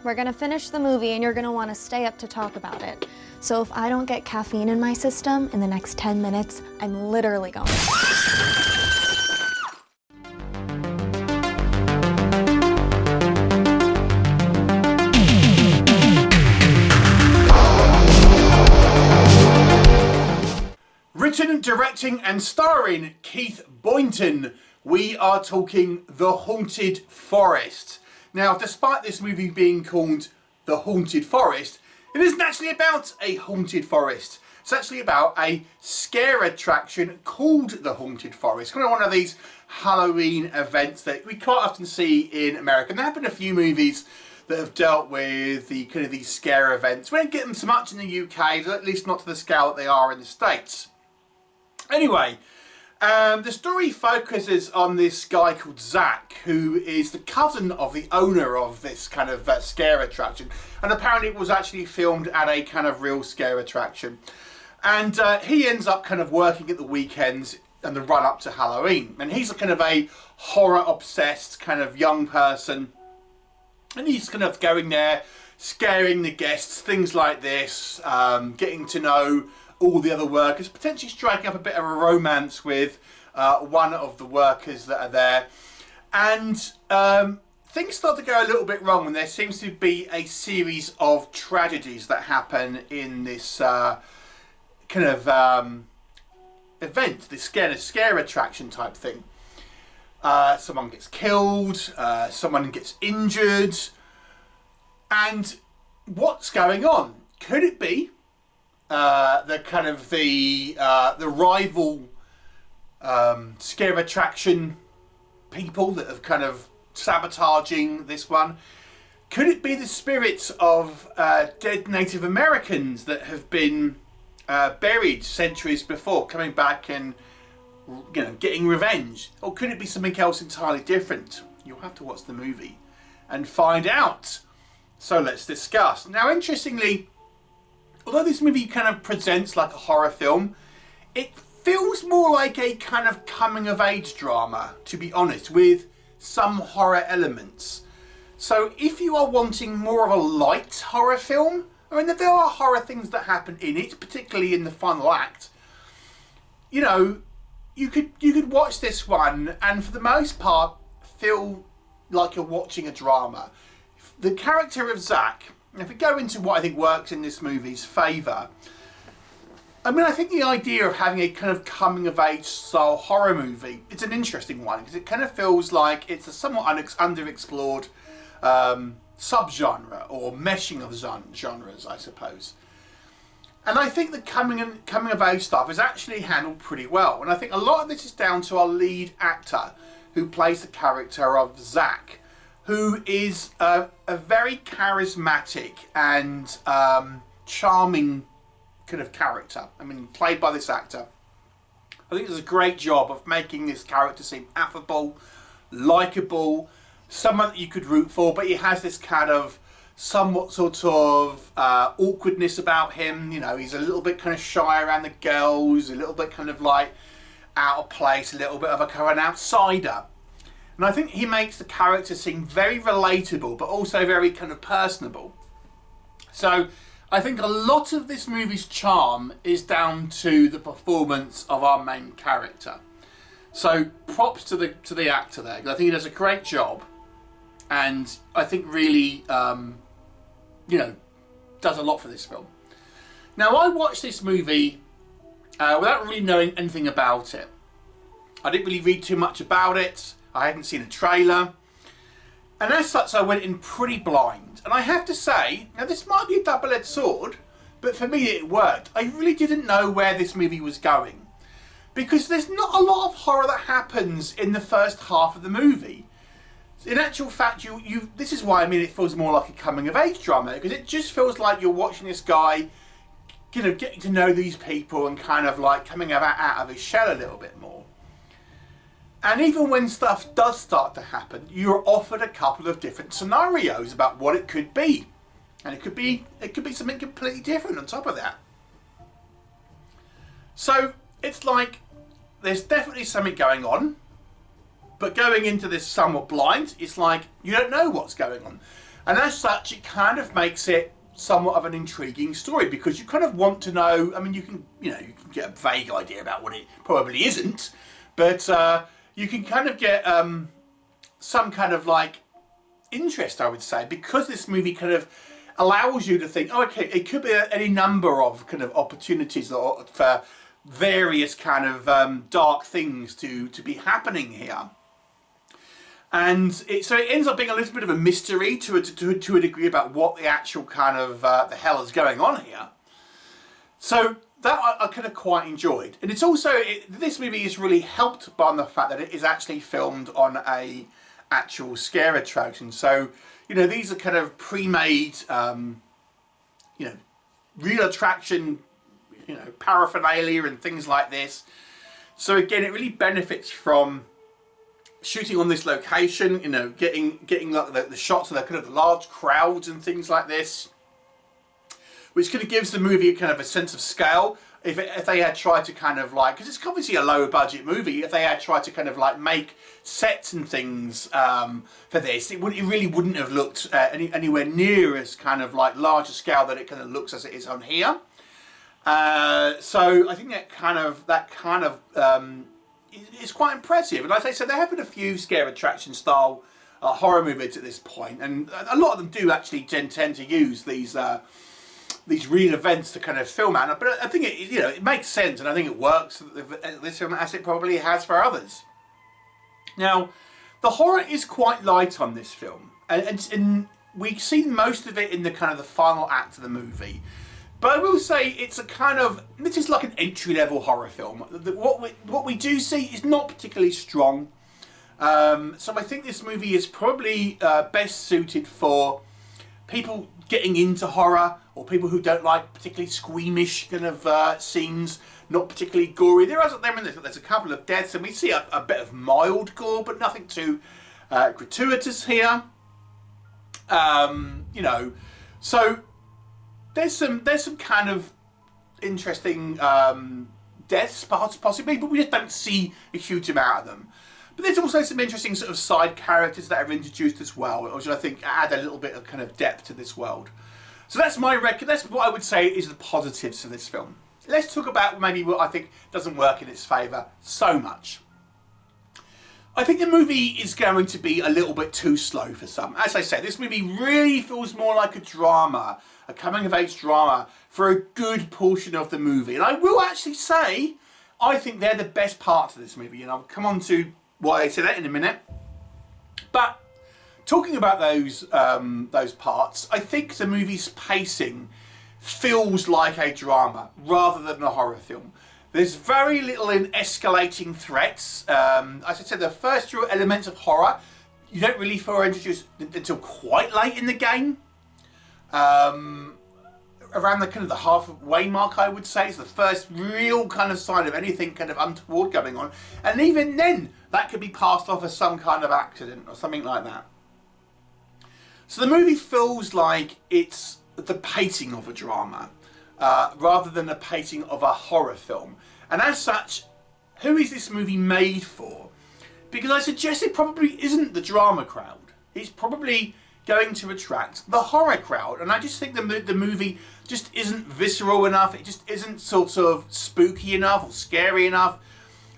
We're gonna finish the movie and you're gonna wanna stay up to talk about it. So if I don't get caffeine in my system in the next 10 minutes, I'm literally going. Written, directing and starring Keith Boynton, we are talking The Haunted Forest. Now, despite this movie being called The Haunted Forest, it isn't actually about a haunted forest. It's actually about a scare attraction called The Haunted Forest. Kind of one of these Halloween events that we quite often see in America. And there have been a few movies that have dealt with the kind of these scare events. We don't get them so much in the UK, at least not to the scale that they are in the States. Anyway, the story focuses on this guy called Zach, who is the cousin of the owner of this kind of scare attraction. And apparently it was actually filmed at a kind of real scare attraction. And he ends up kind of working at the weekends and the run up to Halloween. And he's a kind of a horror obsessed kind of young person. And he's kind of going there, scaring the guests, things like this, getting to know all the other workers, potentially striking up a bit of a romance with one of the workers that are there. And things start to go a little bit wrong, and there seems to be a series of tragedies that happen in this kind of event, this scare attraction type thing. Someone gets killed, someone gets injured, and what's going on? Could it be the rival scare attraction people that have kind of sabotaging this one? Could it be the spirits of dead Native Americans that have been buried centuries before, coming back and getting revenge? Or could it be something else entirely different? You'll have to watch the movie and find out. So let's discuss. Now, interestingly, although this movie kind of presents like a horror film, it feels more like a kind of coming-of-age drama, to be honest, with some horror elements. So if you are wanting more of a light horror film, I mean, there are horror things that happen in it, particularly in the final act. You could watch this one and for the most part feel like you're watching a drama. The character of Zach, if we go into what I think works in this movie's favour, I mean, I think the idea of having a kind of coming-of-age style horror movie, it's an interesting one, because it kind of feels like it's a somewhat underexplored subgenre, or meshing of genres, I suppose. And I think the coming-of-age stuff is actually handled pretty well, and I think a lot of this is down to our lead actor, who plays the character of Zach, who is a very charismatic and charming kind of character. I mean, played by this actor. I think does a great job of making this character seem affable, likeable, someone that you could root for, but he has this kind of somewhat sort of awkwardness about him. He's a little bit kind of shy around the girls, a little bit kind of like out of place, a little bit of a kind of an outsider. And I think he makes the character seem very relatable, but also very kind of personable. So I think a lot of this movie's charm is down to the performance of our main character. So props to the actor there. I think he does a great job, and I think really, does a lot for this film. Now, I watched this movie without really knowing anything about it. I didn't really read too much about it. I hadn't seen a trailer. And as such, I went in pretty blind. And I have to say, now this might be a double-edged sword, but for me it worked. I really didn't know where this movie was going, because there's not a lot of horror that happens in the first half of the movie. In actual fact, this is why it feels more like a coming-of-age drama, because it just feels like you're watching this guy, getting to know these people and kind of like coming out of his shell a little bit more. And even when stuff does start to happen, you're offered a couple of different scenarios about what it could be. And it could be something completely different on top of that. So it's like there's definitely something going on, but going into this somewhat blind, it's like you don't know what's going on. And as such, it kind of makes it somewhat of an intriguing story, because you kind of want to know. I mean, you can get a vague idea about what it probably isn't, but you can kind of get some kind of like interest, I would say, because this movie kind of allows you to think, oh, okay, it could be any number of kind of opportunities for various kind of dark things to be happening here. And so it ends up being a little bit of a mystery to a degree about what the actual kind of the hell is going on here. So that I kind of quite enjoyed. And it's also, this movie is really helped by the fact that it is actually filmed on a actual scare attraction. So, these are kind of pre-made, real attraction, paraphernalia and things like this. So again, it really benefits from shooting on this location, getting like the shots of the kind of the large crowds and things like this, which kind of gives the movie a kind of a sense of scale. If they had tried to kind of like, because it's obviously a lower budget movie, if they had tried to kind of like make sets and things for this, it really wouldn't have looked anywhere near as kind of like larger scale that it kind of looks as it is on here. So I think that kind of it's quite impressive. And like I said, there have been a few scare attraction style horror movies at this point, and a lot of them do actually tend to use these real events to kind of film out. But I think it makes sense, and I think it works this film as it probably has for others. Now, the horror is quite light on this film, and we've seen most of it in the kind of the final act of the movie. But I will say it's a kind of, this is like an entry-level horror film. What we do see is not particularly strong. So I think this movie is probably best suited for people getting into horror, or people who don't like particularly squeamish kind of scenes, not particularly gory. There's a couple of deaths, and we see a bit of mild gore, but nothing too gratuitous here. So there's some kind of interesting deaths possibly, but we just don't see a huge amount of them. But there's also some interesting sort of side characters that are introduced as well, which I think add a little bit of kind of depth to this world. So that's that's what I would say is the positives for this film. Let's talk about maybe what I think doesn't work in its favour so much. I think the movie is going to be a little bit too slow for some. As I said, this movie really feels more like a drama, a coming-of-age drama, for a good portion of the movie. And I will actually say, I think they're the best parts of this movie, and I'll come on to why I say that in a minute. But talking about those parts, I think the movie's pacing feels like a drama rather than a horror film. There's very little in escalating threats. As I said, the first real elements of horror, you don't really feel introduced until quite late in the game. Around the kind of the halfway mark, I would say, is the first real kind of sign of anything kind of untoward going on. And even then, that could be passed off as some kind of accident or something like that. So the movie feels like it's the pacing of a drama, rather than the pacing of a horror film. And as such, who is this movie made for? Because I suggest it probably isn't the drama crowd. It's probably going to attract the horror crowd. And I just think the movie just isn't visceral enough. It just isn't sort of spooky enough or scary enough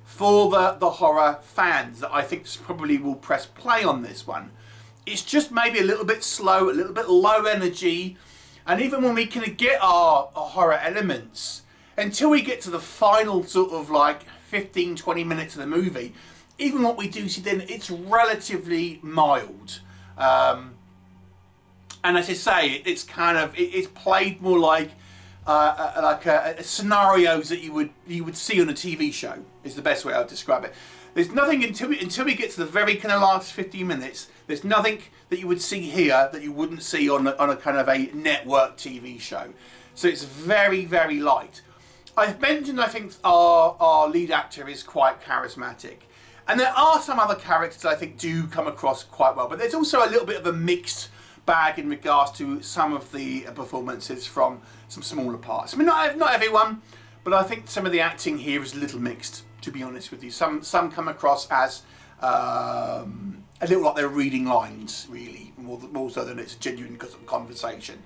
for the horror fans that I think probably will press play on this one. It's just maybe a little bit slow, a little bit low energy. And even when we can get our horror elements, until we get to the final sort of like 15-20 minutes of the movie, even what we do see then, it's relatively mild. And as I say, it's kind of it's played more like scenarios that you would see on a TV show. Is the best way I would describe it. There's nothing until we get to the very kind of last 15 minutes. There's nothing that you would see here that you wouldn't see on a kind of a network TV show. So it's very, very light. I've mentioned I think our lead actor is quite charismatic. And there are some other characters I think do come across quite well. But there's also a little bit of a mixed bag in regards to some of the performances from some smaller parts. I mean, not everyone, but I think some of the acting here is a little mixed, to be honest with you. Some come across as a little like they're reading lines, really, more so than it's a genuine conversation.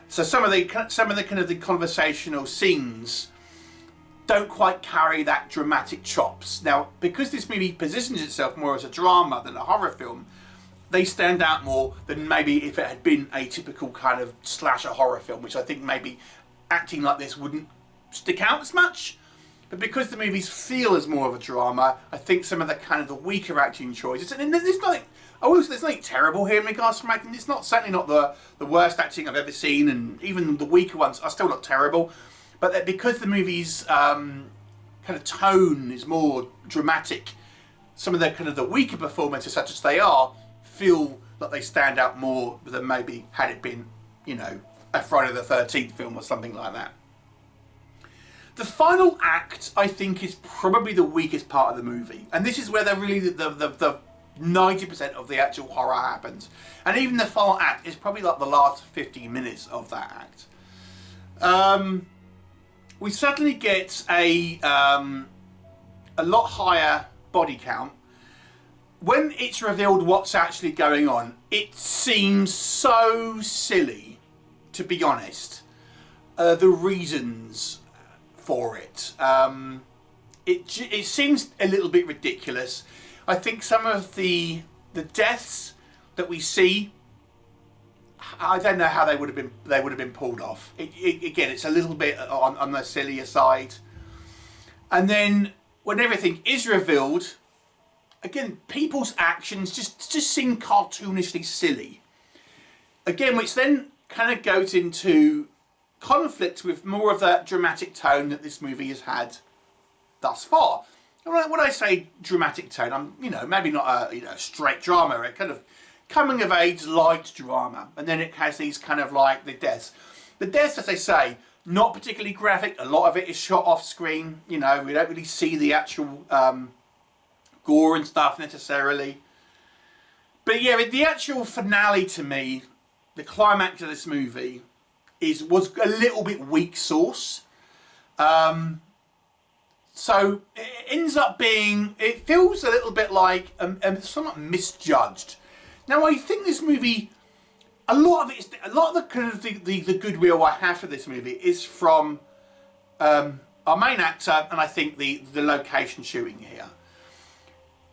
So some of the kind of the conversational scenes don't quite carry that dramatic chops. Now, because this movie positions itself more as a drama than a horror film, they stand out more than maybe if it had been a typical kind of slasher horror film, which I think maybe acting like this wouldn't stick out as much. But because the movies feel as more of a drama, I think some of the kind of the weaker acting choices, and there's nothing terrible here in regards to acting. It's certainly not the worst acting I've ever seen, and even the weaker ones are still not terrible. But because the movie's kind of tone is more dramatic, some of the kind of the weaker performances, such as they are, feel like they stand out more than maybe had it been, you know, a Friday the 13th film or something like that. The final act, I think, is probably the weakest part of the movie, and this is where the 90% of the actual horror happens. And even the final act is probably like the last 15 minutes of that act. We suddenly get a lot higher body count. When it's revealed what's actually going on, it seems so silly, to be honest. The reasons for it. It seems a little bit ridiculous. I think some of the deaths that we see, I don't know how they would have been pulled off. Again, it's a little bit on the sillier side. And then when everything is revealed, again, people's actions just seem cartoonishly silly. Again, which then kind of goes into conflict with more of that dramatic tone that this movie has had thus far. When I say dramatic tone, I'm, you know, maybe not a straight drama, a kind of coming of age light drama, and then it has these kind of like the deaths. The deaths, as they say, not particularly graphic. A lot of it is shot off screen. You know, we don't really see the actual gore and stuff necessarily. But yeah, the actual finale to me, the climax of this movie, was a little bit weak sauce. So it ends up being, it feels a little bit like somewhat misjudged. Now I think this movie, a lot of the kind of the goodwill I have for this movie is from our main actor, and I think the location shooting here.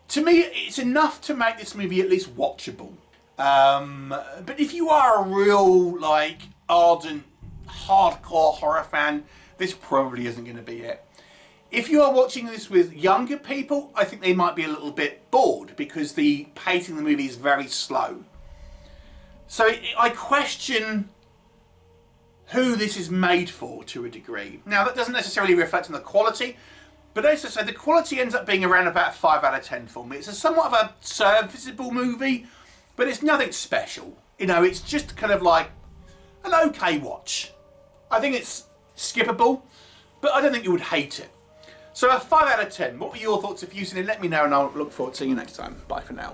To me, it's enough to make this movie at least watchable. But if you are a real, like, ardent, hardcore horror fan, this probably isn't going to be it. If you are watching this with younger people, I think they might be a little bit bored because the pacing of the movie is very slow. So I question who this is made for to a degree. Now, that doesn't necessarily reflect on the quality, but as I say, the quality ends up being around about a 5 out of 10 for me. It's somewhat of a serviceable movie, but it's nothing special. You know, it's just kind of like an okay watch. I think it's skippable, but I don't think you would hate it. So a 5 out of 10. What were your thoughts if you've seen it? Let me know, and I'll look forward to seeing you next time. Bye for now.